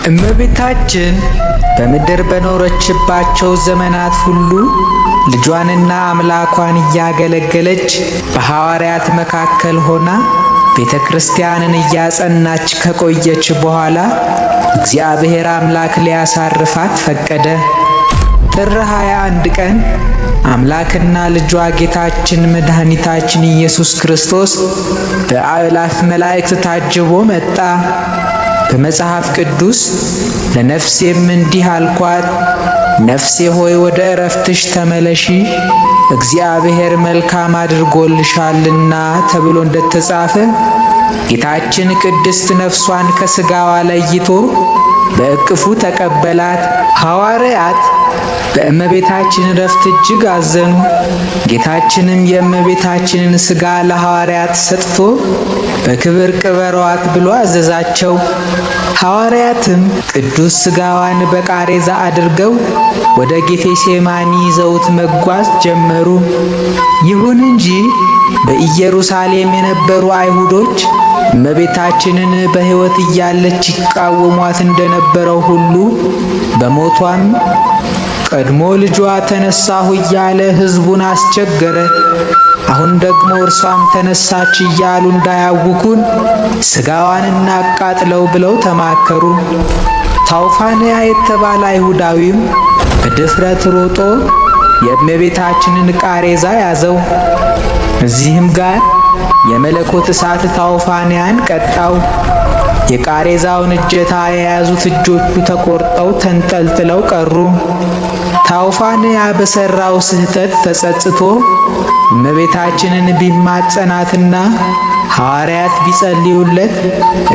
እመቤታችን በምድር በኖረችባቸው ዘመናት ሁሉ ልጇንና አምላኳን እያገለገለች በሐዋርያት መካከል ሆና ቤተ ክርስቲያንን እያጸናች ከቆየች በኋላ እግዚአብሔር አምላክ ሊያሳርፋት ፈቀደ። ጥር 21 ቀን አምላክና ልጇ ጌታችን መድኃኒታችን ኢየሱስ ክርስቶስ በአእላፍ መላእክት ታጅቦ መጣ። በመጽሐፍ ቅዱስ ለነፍሴም እንዲህ አልኳት፣ ነፍሴ ሆይ ወደ ዕረፍትሽ ተመለሺ፣ እግዚአብሔር መልካም አድርጎልሻልና ተብሎ እንደተጻፈ ጌታችን ቅድስት ነፍሷን ከሥጋዋ ለይቶ በእቅፉ ተቀበላት። ሐዋርያት በእመቤታችን ዕረፍት እጅግ አዘኑ። ጌታችንም የእመቤታችንን ሥጋ ለሐዋርያት ሰጥቶ በክብር ቅበሯት ብሎ አዘዛቸው። ሐዋርያትም ቅዱስ ሥጋዋን በቃሬዛ አድርገው ወደ ጌቴሴማኒ ይዘውት መጓዝ ጀመሩ። ይሁን እንጂ በኢየሩሳሌም የነበሩ አይሁዶች እመቤታችንን በሕይወት እያለች ይቃወሟት እንደነበረው ሁሉ በሞቷም ቀድሞ ልጇ ተነሳሁ እያለ ሕዝቡን አስቸገረ። አሁን ደግሞ እርሷም ተነሳች እያሉ እንዳያውኩን ሥጋዋን እናቃጥለው ብለው ተማከሩ። ታውፋንያ የተባለ አይሁዳዊም በድፍረት ሮጦ የእመቤታችንን ቃሬዛ ያዘው። እዚህም ጋር የመለኮት እሳት ታውፋንያን ቀጣው። የቃሬዛውን እጀታ የያዙት እጆቹ ተቆርጠው ተንጠልጥለው ቀሩ። ታውፋንያ በሠራው ስህተት ተጸጽቶ እመቤታችንን ቢማጸናትና ሐዋርያት ቢጸልዩለት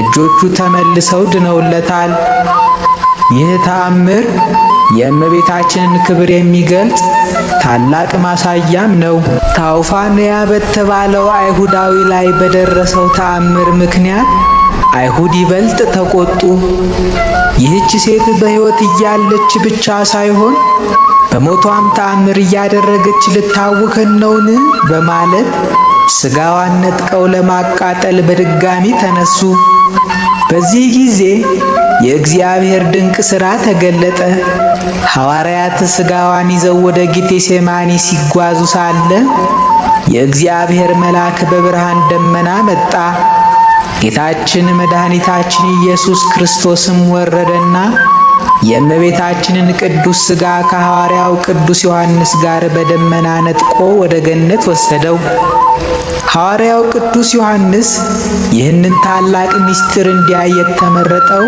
እጆቹ ተመልሰው ድነውለታል። ይህ ተአምር የእመቤታችንን ክብር የሚገልጽ ታላቅ ማሳያም ነው። ታውፋንያ በተባለው አይሁዳዊ ላይ በደረሰው ተአምር ምክንያት አይሁድ ይበልጥ ተቆጡ። ይህች ሴት በሕይወት እያለች ብቻ ሳይሆን በሞቷም ተአምር እያደረገች ልታውከን ነውን? በማለት ሥጋዋን ነጥቀው ለማቃጠል በድጋሚ ተነሱ። በዚህ ጊዜ የእግዚአብሔር ድንቅ ሥራ ተገለጠ። ሐዋርያት ሥጋዋን ይዘው ወደ ጌቴሴማኒ ሲጓዙ ሳለ የእግዚአብሔር መልአክ በብርሃን ደመና መጣ። ጌታችን መድኃኒታችን ኢየሱስ ክርስቶስም ወረደና የእመቤታችንን ቅዱስ ሥጋ ከሐዋርያው ቅዱስ ዮሐንስ ጋር በደመና ነጥቆ ወደ ገነት ወሰደው። ሐዋርያው ቅዱስ ዮሐንስ ይህንን ታላቅ ምስጢር እንዲያይ የተመረጠው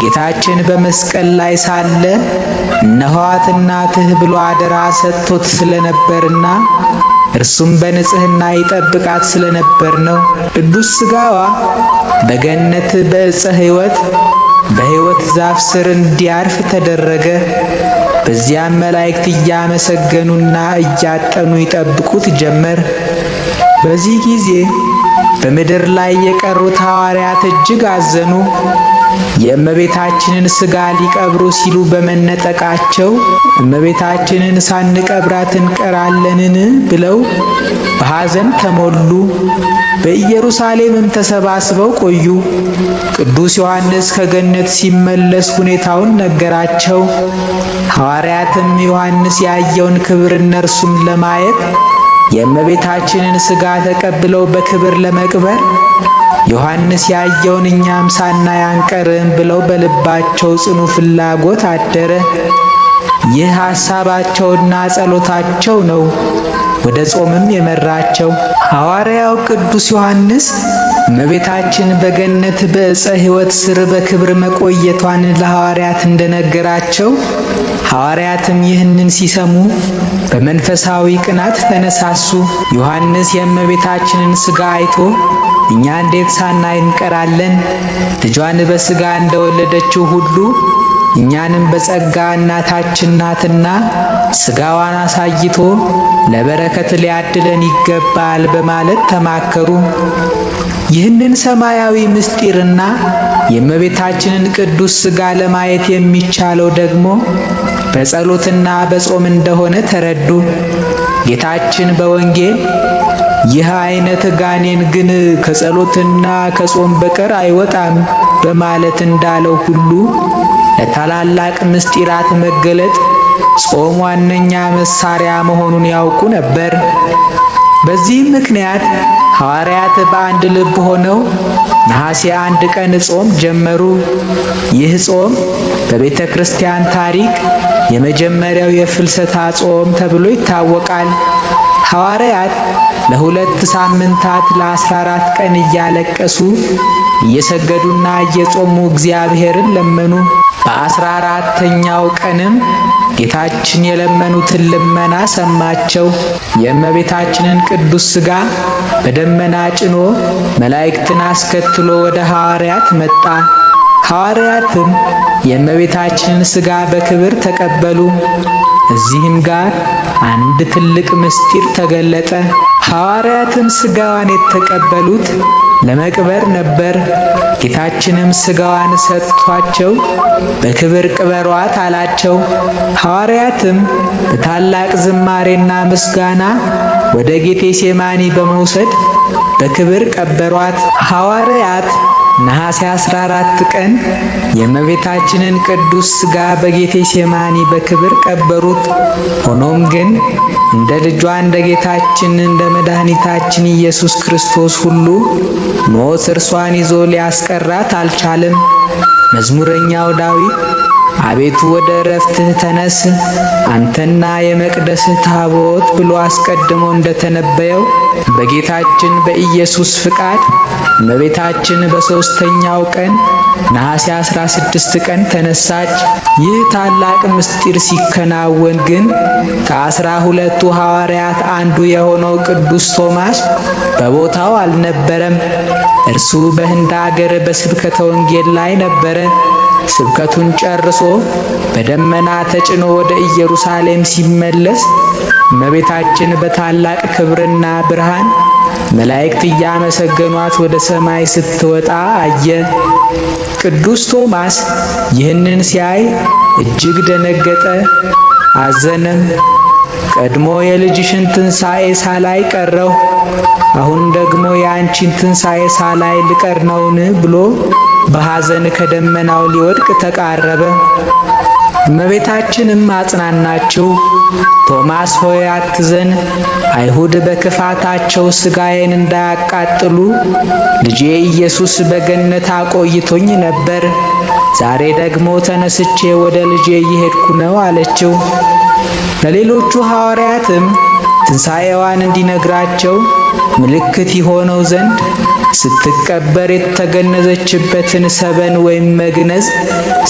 ጌታችን በመስቀል ላይ ሳለ እነኋት እናትህ ብሎ አደራ ሰጥቶት ስለነበርና እርሱም በንጽሕና ይጠብቃት ስለነበር ነው። ቅዱስ ሥጋዋ በገነት በዕፀ ሕይወት በሕይወት ዛፍ ስር እንዲያርፍ ተደረገ። በዚያም መላእክት እያመሰገኑና እያጠኑ ይጠብቁት ጀመር። በዚህ ጊዜ በምድር ላይ የቀሩት ሐዋርያት እጅግ አዘኑ። የእመቤታችንን ሥጋ ሊቀብሩ ሲሉ በመነጠቃቸው እመቤታችንን ሳንቀብራት እንቀራለንን ብለው በሐዘን ተሞሉ። በኢየሩሳሌምም ተሰባስበው ቆዩ። ቅዱስ ዮሐንስ ከገነት ሲመለስ ሁኔታውን ነገራቸው። ሐዋርያትም ዮሐንስ ያየውን ክብር እነርሱም ለማየት የእመቤታችንን ሥጋ ተቀብለው በክብር ለመቅበር ዮሐንስ ያየውን እኛም ሳናይ አንቀርም ብለው በልባቸው ጽኑ ፍላጎት አደረ። ይህ ሐሳባቸውና ጸሎታቸው ነው ወደ ጾምም የመራቸው። ሐዋርያው ቅዱስ ዮሐንስ እመቤታችን በገነት በዕፀ ሕይወት ስር በክብር መቆየቷን ለሐዋርያት እንደነገራቸው ሐዋርያትም ይህንን ሲሰሙ በመንፈሳዊ ቅናት ተነሳሱ። ዮሐንስ የእመቤታችንን ሥጋ አይቶ እኛ እንዴት ሳናይ እንቀራለን? ልጇን በሥጋ እንደወለደችው ሁሉ እኛንም በጸጋ እናታችን ናትና ሥጋዋን አሳይቶ ለበረከት ሊያድለን ይገባል በማለት ተማከሩ። ይህንን ሰማያዊ ምስጢርና የእመቤታችንን ቅዱስ ሥጋ ለማየት የሚቻለው ደግሞ በጸሎትና በጾም እንደሆነ ተረዱ። ጌታችን በወንጌል ይህ አይነት ጋኔን ግን ከጸሎትና ከጾም በቀር አይወጣም በማለት እንዳለው ሁሉ ለታላላቅ ምስጢራት መገለጥ ጾም ዋነኛ መሳሪያ መሆኑን ያውቁ ነበር። በዚህም ምክንያት ሐዋርያት በአንድ ልብ ሆነው ነሐሴ 1 ቀን ጾም ጀመሩ። ይህ ጾም በቤተ ክርስቲያን ታሪክ የመጀመሪያው የፍልሰታ ጾም ተብሎ ይታወቃል። ሐዋርያት ለ2 ሳምንታት ለ14 ቀን እያለቀሱ እየሰገዱና እየጾሙ እግዚአብሔርን ለመኑ። በ14ተኛው ቀንም ጌታችን የለመኑትን ልመና ሰማቸው። የእመቤታችንን ቅዱስ ሥጋ በደመና ጭኖ መላእክትን አስከትሎ ወደ ሐዋርያት መጣ። ሐዋርያትም የእመቤታችንን ሥጋ በክብር ተቀበሉ። እዚህም ጋር አንድ ትልቅ ምስጢር ተገለጠ። ሐዋርያትም ሥጋዋን የተቀበሉት ለመቅበር ነበር። ጌታችንም ሥጋዋን ሰጥቷቸው በክብር ቅበሯት አላቸው። ሐዋርያትም በታላቅ ዝማሬና ምስጋና ወደ ጌቴሴማኒ በመውሰድ በክብር ቀበሯት። ሐዋርያት ነሐሴ 14 ቀን የእመቤታችንን ቅዱስ ሥጋ በጌቴሴማኒ በክብር ቀበሩት። ሆኖም ግን እንደ ልጇ እንደ ጌታችን እንደ መድኃኒታችን ኢየሱስ ክርስቶስ ሁሉ ሞት እርሷን ይዞ ሊያስቀራት አልቻለም። መዝሙረኛው ዳዊት አቤቱ ወደ ዕረፍትህ ተነስ አንተና የመቅደስህ ታቦት ብሎ አስቀድሞ እንደተነበየው በጌታችን በኢየሱስ ፍቃድ እመቤታችን በሦስተኛው ቀን ነሐሴ 16 ቀን ተነሳች። ይህ ታላቅ ምስጢር ሲከናወን ግን ከ12ቱ ሐዋርያት አንዱ የሆነው ቅዱስ ቶማስ በቦታው አልነበረም። እርሱ በህንድ አገር በስብከተ ወንጌል ላይ ነበረ። ስብከቱን ጨርሶ በደመና ተጭኖ ወደ ኢየሩሳሌም ሲመለስ እመቤታችን በታላቅ ክብርና ብርሃን መላእክት እያመሰገኗት ወደ ሰማይ ስትወጣ አየ። ቅዱስ ቶማስ ይህንን ሲያይ እጅግ ደነገጠ፣ አዘነም። ቀድሞ የልጅሽን ትንሣኤ ሳላይ ቀረሁ፣ አሁን ደግሞ የአንቺን ትንሣኤ ሳላይ ልቀር ነውን? ብሎ በሐዘን ከደመናው ሊወድቅ ተቃረበ። እመቤታችንም አጽናናችው። ቶማስ ሆይ አትዘን፣ አይሁድ በክፋታቸው ሥጋዬን እንዳያቃጥሉ ልጄ ኢየሱስ በገነት አቆይቶኝ ነበር። ዛሬ ደግሞ ተነስቼ ወደ ልጄ እየሄድኩ ነው አለችው። ለሌሎቹ ሐዋርያትም ትንሣኤዋን እንዲነግራቸው ምልክት ይሆነው ዘንድ ስትቀበር የተገነዘችበትን ሰበን ወይም መግነዝ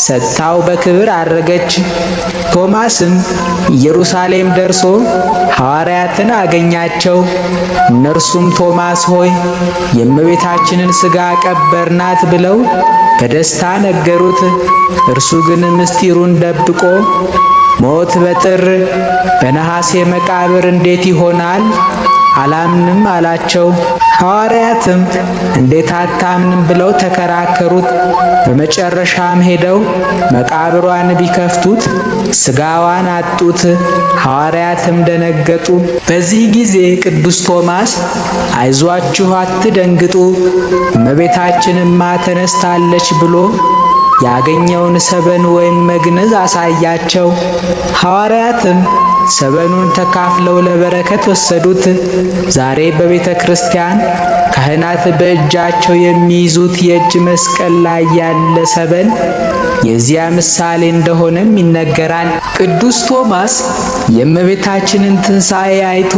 ሰጥታው በክብር አረገች። ቶማስም ኢየሩሳሌም ደርሶ ሐዋርያትን አገኛቸው። እነርሱም ቶማስ ሆይ የእመቤታችንን ሥጋ ቀበርናት ብለው በደስታ ነገሩት። እርሱ ግን ምስጢሩን ደብቆ ሞት በጥር በነሐሴ መቃብር እንዴት ይሆናል? አላምንም አላቸው። ሐዋርያትም እንዴት አታምንም ብለው ተከራከሩት። በመጨረሻም ሄደው መቃብሯን ቢከፍቱት ሥጋዋን አጡት። ሐዋርያትም ደነገጡ። በዚህ ጊዜ ቅዱስ ቶማስ አይዟችሁ፣ አትደንግጡ፣ እመቤታችንማ ተነስታለች ብሎ ያገኘውን ሰበን ወይም መግነዝ አሳያቸው። ሐዋርያትም ሰበኑን ተካፍለው ለበረከት ወሰዱት። ዛሬ በቤተ ክርስቲያን ካህናት በእጃቸው የሚይዙት የእጅ መስቀል ላይ ያለ ሰበን የዚያ ምሳሌ እንደሆነም ይነገራል። ቅዱስ ቶማስ የእመቤታችንን ትንሣኤ አይቶ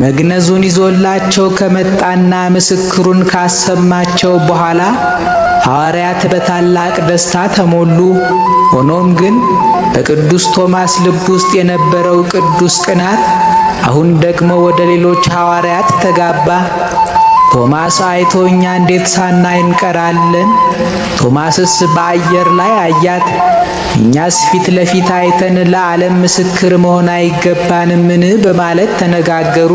መግነዙን ይዞላቸው ከመጣና ምስክሩን ካሰማቸው በኋላ ሐዋርያት በታላቅ ደስታ ተሞሉ። ሆኖም ግን በቅዱስ ቶማስ ልብ ውስጥ የነበረው ቅዱስ ቅናት አሁን ደግሞ ወደ ሌሎች ሐዋርያት ተጋባ። ቶማስ አይቶ እኛ እንዴት ሳናይ እንቀራለን? ቶማስስ በአየር ላይ አያት፣ እኛስ ፊት ለፊት አይተን ለዓለም ምስክር መሆን አይገባንምን? በማለት ተነጋገሩ።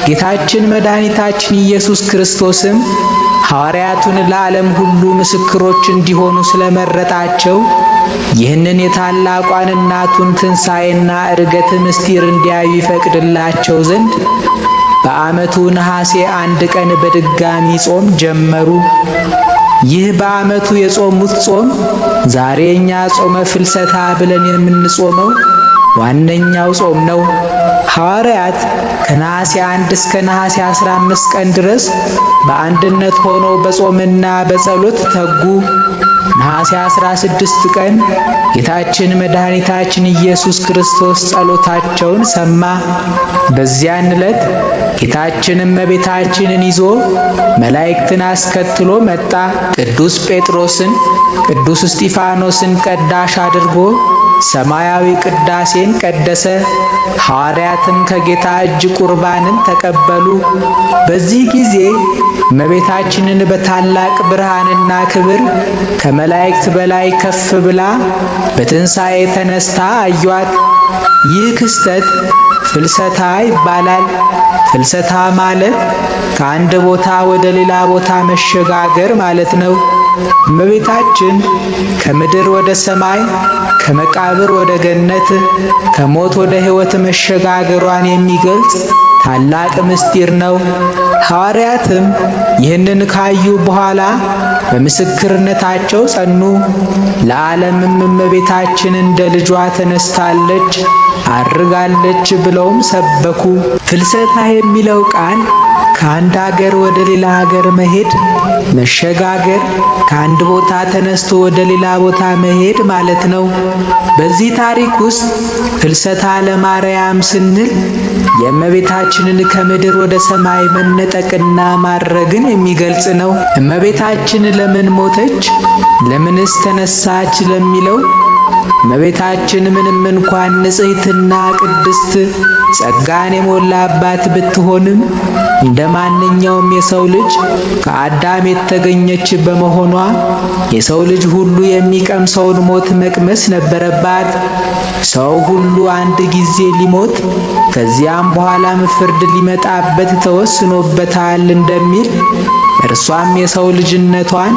ጌታችን መድኃኒታችን ኢየሱስ ክርስቶስም ሐዋርያቱን ለዓለም ሁሉ ምስክሮች እንዲሆኑ ስለመረጣቸው ይህንን የታላቋን እናቱን ትንሣኤና ዕርገት ምስጢር እንዲያዩ ይፈቅድላቸው ዘንድ በዓመቱ ነሐሴ 1 ቀን በድጋሚ ጾም ጀመሩ። ይህ በዓመቱ የጾሙት ጾም ዛሬ እኛ ጾመ ፍልሰታ ብለን የምንጾመው ዋነኛው ጾም ነው። ሐዋርያት ከነሐሴ 1 እስከ ነሐሴ 15 ቀን ድረስ በአንድነት ሆነው በጾምና በጸሎት ተጉ። ነሐሴ 16 ቀን ጌታችን መድኃኒታችን ኢየሱስ ክርስቶስ ጸሎታቸውን ሰማ። በዚያን ዕለት ጌታችን እመቤታችንን ይዞ መላእክትን አስከትሎ መጣ። ቅዱስ ጴጥሮስን፣ ቅዱስ እስጢፋኖስን ቀዳሽ አድርጎ ሰማያዊ ቅዳሴን ቀደሰ። ሐዋርያትም ከጌታ እጅ ቁርባንን ተቀበሉ። በዚህ ጊዜ እመቤታችንን በታላቅ ብርሃንና ክብር ከመላእክት በላይ ከፍ ብላ በትንሣኤ ተነስታ አዩአት። ይህ ክስተት ፍልሰታ ይባላል። ፍልሰታ ማለት ከአንድ ቦታ ወደ ሌላ ቦታ መሸጋገር ማለት ነው። እመቤታችን ከምድር ወደ ሰማይ፣ ከመቃብር ወደ ገነት፣ ከሞት ወደ ሕይወት መሸጋገሯን የሚገልጽ ታላቅ ምስጢር ነው። ሐዋርያትም ይህንን ካዩ በኋላ በምስክርነታቸው ጸኑ። ለዓለምም እመቤታችን እንደ ልጇ ተነስታለች፣ አርጋለች ብለውም ሰበኩ። ፍልሰታ የሚለው ቃል ከአንድ ሀገር ወደ ሌላ ሀገር መሄድ፣ መሸጋገር፣ ከአንድ ቦታ ተነስቶ ወደ ሌላ ቦታ መሄድ ማለት ነው። በዚህ ታሪክ ውስጥ ፍልሰታ ለማርያም ስንል የእመቤታችንን ከምድር ወደ ሰማይ መነጠቅና ማረግን የሚገልጽ ነው። እመቤታችን ለምን ሞተች? ለምንስ ተነሳች? ለሚለው እመቤታችን ምንም እንኳን ንጽሕትና ቅድስት ጸጋን የሞላባት ብትሆንም እንደ ማንኛውም የሰው ልጅ ከአዳም የተገኘች በመሆኗ የሰው ልጅ ሁሉ የሚቀምሰውን ሞት መቅመስ ነበረባት። ሰው ሁሉ አንድ ጊዜ ሊሞት ከዚያም በኋላም ፍርድ ሊመጣበት ተወስኖበታል እንደሚል እርሷም የሰው ልጅነቷን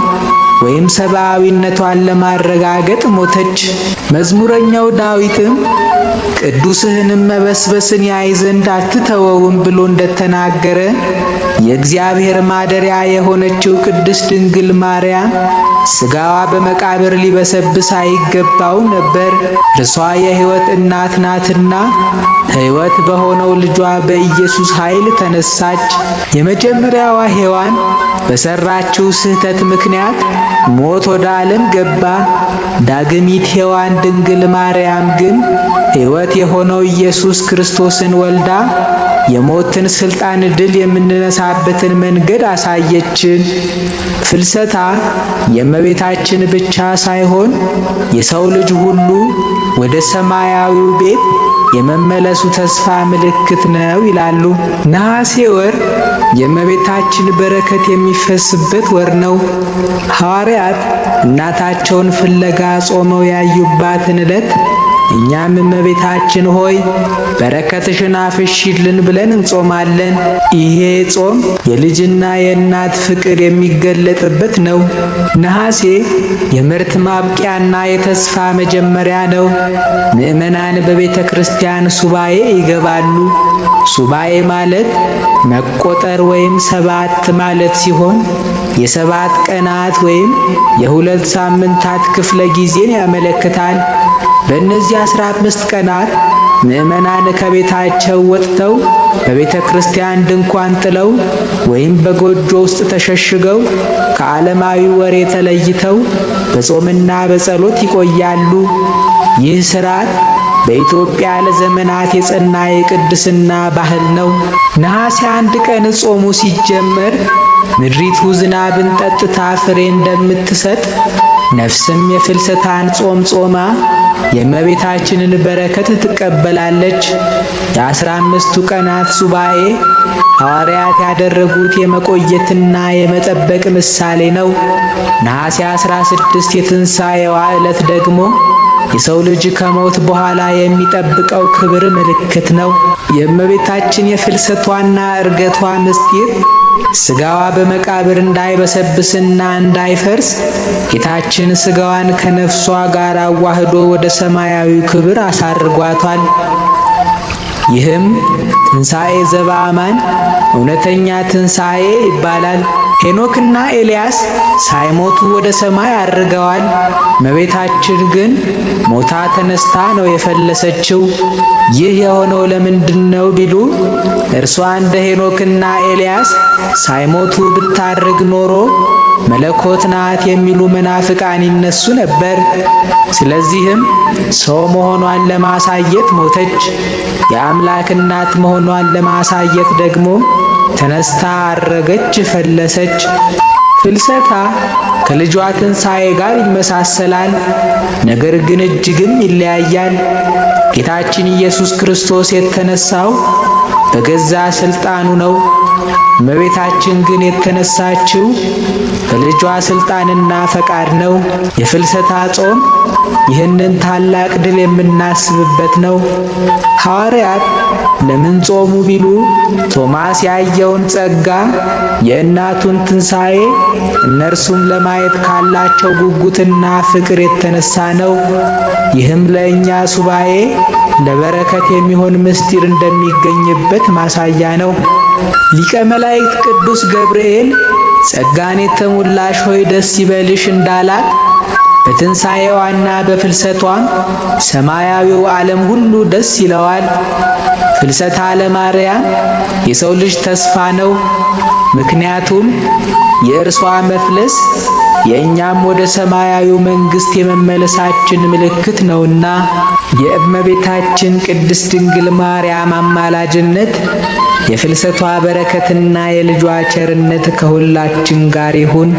ወይም ሰብአዊነቷን ለማረጋገጥ ሞተች። መዝሙረኛው ዳዊትም ቅዱስህንም መበስበስን ያይ ዘንድ አትተወውም ብሎ እንደተናገረ የእግዚአብሔር ማደሪያ የሆነችው ቅድስት ድንግል ማርያም ሥጋዋ በመቃብር ሊበሰብስ አይገባው ነበር። እርሷ የሕይወት እናት ናትና ሕይወት በሆነው ልጇ በኢየሱስ ኃይል ተነሳች። የመጀመሪያዋ ሔዋን በሰራችው ስህተት ምክንያት ሞት ወደ ዓለም ገባ። ዳግሚት ሔዋን ድንግል ማርያም ግን ሕይወት የሆነው ኢየሱስ ክርስቶስን ወልዳ የሞትን ሥልጣን ድል የምንነሳበትን መንገድ አሳየችን። ፍልሰታ የእመቤታችን ብቻ ሳይሆን የሰው ልጅ ሁሉ ወደ ሰማያዊው ቤት የመመለሱ ተስፋ ምልክት ነው ይላሉ። ነሐሴ ወር የእመቤታችን በረከት የሚፈስበት ወር ነው። ሐዋርያት እናታቸውን ፍለጋ ጾመው ያዩባትን ዕለት እኛም እመቤታችን ሆይ በረከትሽን አፍሺልን ብለን እንጾማለን። ይሄ ጾም የልጅና የእናት ፍቅር የሚገለጥበት ነው። ነሐሴ የምርት ማብቂያና የተስፋ መጀመሪያ ነው። ምዕመናን በቤተ ክርስቲያን ሱባኤ ይገባሉ። ሱባኤ ማለት መቆጠር ወይም ሰባት ማለት ሲሆን የሰባት ቀናት ወይም የሁለት ሳምንታት ክፍለ ጊዜን ያመለክታል። በእነዚህ 15 ቀናት ምዕመናን ከቤታቸው ወጥተው በቤተ ክርስቲያን ድንኳን ጥለው ወይም በጎጆ ውስጥ ተሸሽገው ከዓለማዊ ወሬ ተለይተው በጾምና በጸሎት ይቆያሉ። ይህ ሥርዓት በኢትዮጵያ ለዘመናት የጸና የቅድስና ባህል ነው። ነሐሴ 1 ቀን ጾሙ ሲጀመር ምድሪቱ ዝናብን ጠጥታ ፍሬ እንደምትሰጥ ነፍስም የፍልሰታን ጾም ጾማ የእመቤታችንን በረከት ትቀበላለች። የ15ቱ ቀናት ሱባኤ ሐዋርያት ያደረጉት የመቆየትና የመጠበቅ ምሳሌ ነው። ነሐሴ 16 የትንሣኤዋ ዕለት ደግሞ የሰው ልጅ ከሞት በኋላ የሚጠብቀው ክብር ምልክት ነው። የእመቤታችን የፍልሰቷና ዕርገቷ ምስጢር ሥጋዋ በመቃብር እንዳይበሰብስና እንዳይፈርስ ጌታችን ሥጋዋን ከነፍሷ ጋር አዋህዶ ወደ ሰማያዊ ክብር አሳርጓታል። ይህም ትንሣኤ ዘበአማን እውነተኛ ትንሣኤ ይባላል። ሄኖክና ኤልያስ ሳይሞቱ ወደ ሰማይ አርገዋል። እመቤታችን ግን ሞታ ተነስታ ነው የፈለሰችው። ይህ የሆነው ለምንድነው ቢሉ እርሷ እንደ ሄኖክና ኤልያስ ሳይሞቱ ብታርግ ኖሮ መለኮት ናት የሚሉ መናፍቃን ይነሱ ነበር። ስለዚህም ሰው መሆኗን ለማሳየት ሞተች። የአምላክ እናት መሆኗን ለማሳየት ደግሞ ተነስታ አረገች፣ ፈለሰች። ፍልሰታ ከልጇ ትንሣኤ ጋር ይመሳሰላል፣ ነገር ግን እጅግም ይለያያል። ጌታችን ኢየሱስ ክርስቶስ የተነሳው በገዛ ሥልጣኑ ነው። እመቤታችን ግን የተነሳችው በልጇ ሥልጣንና ፈቃድ ነው። የፍልሰታ ጾም ይህንን ታላቅ ድል የምናስብበት ነው። ሐዋርያት ለምን ጾሙ ቢሉ ቶማስ ያየውን ጸጋ፣ የእናቱን ትንሣኤ እነርሱም ለማየት ካላቸው ጉጉትና ፍቅር የተነሳ ነው። ይህም ለእኛ ሱባኤ ለበረከት የሚሆን ምስጢር እንደሚገኝበት ማሳያ ነው። ሊቀ መላእክት ቅዱስ ገብርኤል ጸጋን የተሞላሽ ሆይ ደስ ይበልሽ እንዳላት በትንሣኤዋና በፍልሰቷም ሰማያዊው ዓለም ሁሉ ደስ ይለዋል። ፍልሰታ ለማርያም የሰው ልጅ ተስፋ ነው። ምክንያቱም የእርሷ መፍለስ የእኛም ወደ ሰማያዊው መንግሥት የመመለሳችን ምልክት ነውና። የእመቤታችን ቅድስት ድንግል ማርያም አማላጅነት፣ የፍልሰቷ በረከትና የልጇ ቸርነት ከሁላችን ጋር ይሁን።